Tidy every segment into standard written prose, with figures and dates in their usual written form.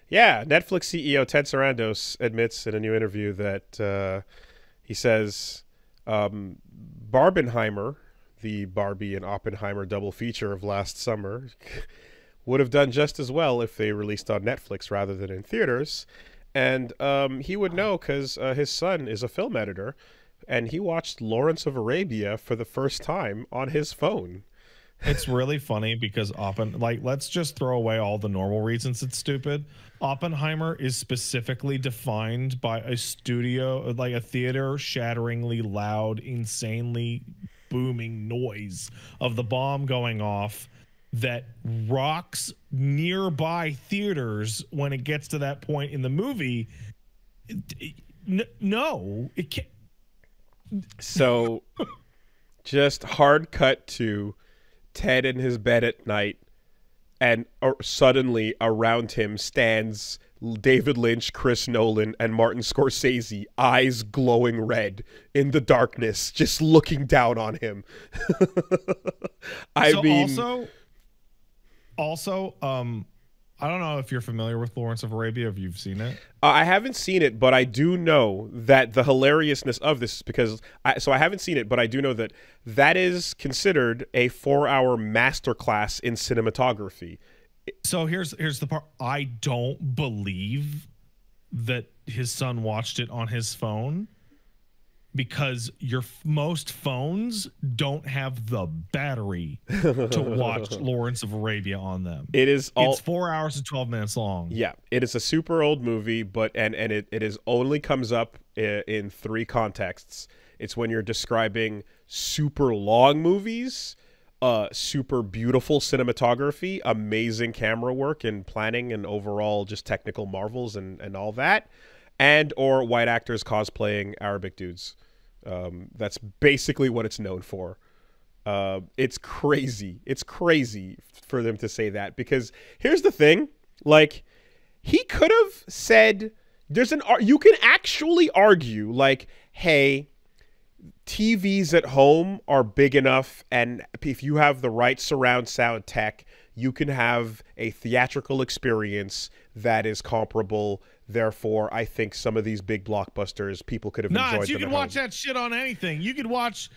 Yeah, Netflix CEO Ted Sarandos admits in a new interview that he says Barbenheimer, the Barbie and Oppenheimer double feature of last summer, would have done just as well if they released on Netflix rather than in theaters. And he would know because his son is a film editor, and he watched Lawrence of Arabia for the first time on his phone. It's really funny because let's just throw away all the normal reasons it's stupid. Oppenheimer is specifically defined by a studio, like a theater, shatteringly loud, insanely booming noise of the bomb going off that rocks nearby theaters when it gets to that point in the movie. No, it can't. So just hard cut to Ted in his bed at night, and suddenly around him stands David Lynch, Chris Nolan, and Martin Scorsese, eyes glowing red in the darkness, just looking down on him. I mean, also, I don't know if you're familiar with Lawrence of Arabia, if you've seen it. I haven't seen it, but I do know that the hilariousness of this is because I haven't seen it, but I do know that that is considered a 4-hour masterclass in cinematography. So here's the part. I don't believe that his son watched it on his phone, because most phones don't have the battery to watch Lawrence of Arabia on them. It's 4 hours and 12 minutes long. Yeah, it is a super old movie, but it is only comes up in 3 contexts. It's when you're describing super long movies, super beautiful cinematography, amazing camera work and planning and overall just technical marvels and all that, and or white actors cosplaying Arabic dudes. That's basically what it's known for. It's crazy. It's crazy for them to say that, because here's the thing. Like, he could have said, you can actually argue, like, hey, TVs at home are big enough, and if you have the right surround sound tech, you can have a theatrical experience that is comparable. Therefore, I think some of these big blockbusters, people could have enjoyed them. You can watch that shit on anything. You could watch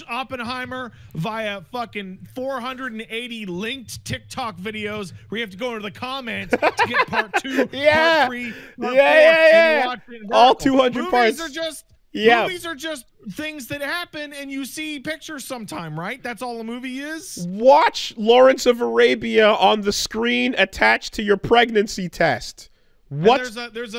Oppenheimer via fucking 480 linked TikTok videos where you have to go into the comments to get part 2, yeah. part 3, part 4. All 200 parts. Movies are just things that happen and you see pictures sometime, right? That's all a movie is. Watch Lawrence of Arabia on the screen attached to your pregnancy test. What? There's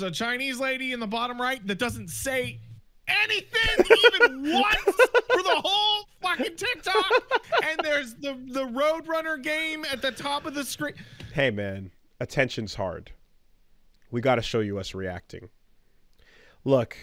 a Chinese lady in the bottom right that doesn't say anything even once for the whole fucking TikTok. And there's the Roadrunner game at the top of the screen. Hey man, attention's hard. We got to show you us reacting. Look,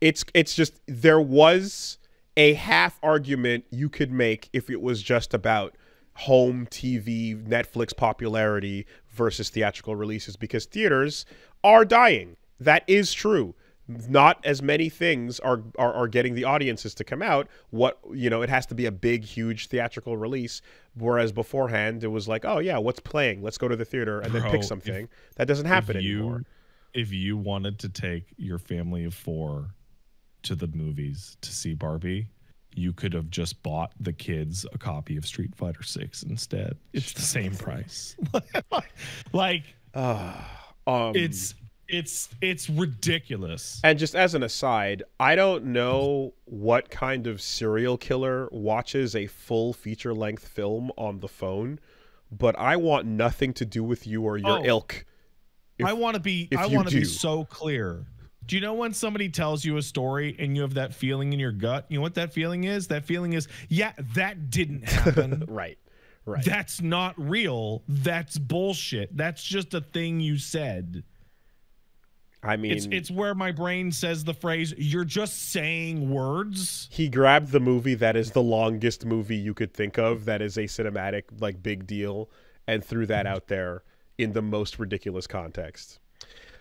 it's just, there was a half argument you could make if it was just about home TV, Netflix popularity versus theatrical releases, because theaters are dying. That is true. Not as many things are getting the audiences to come out. It has to be a big, huge theatrical release. Whereas beforehand, it was like, oh yeah, what's playing? Let's go to the theater and then pick something. That doesn't happen anymore. If you wanted to take your family of 4 to the movies to see Barbie, you could have just bought the kids a copy of Street Fighter 6 instead. It's the same price. It's ridiculous. And just as an aside, I don't know what kind of serial killer watches a full feature-length film on the phone, but I want nothing to do with you or your ilk. I want to be so clear. Do you know when somebody tells you a story and you have that feeling in your gut? You know what that feeling is? That feeling is, yeah, that didn't happen. Right. That's not real. That's bullshit. That's just a thing you said. I mean, it's where my brain says the phrase, you're just saying words. He grabbed the movie that is the longest movie you could think of, that is a cinematic, like, big deal, and threw that out there in the most ridiculous context.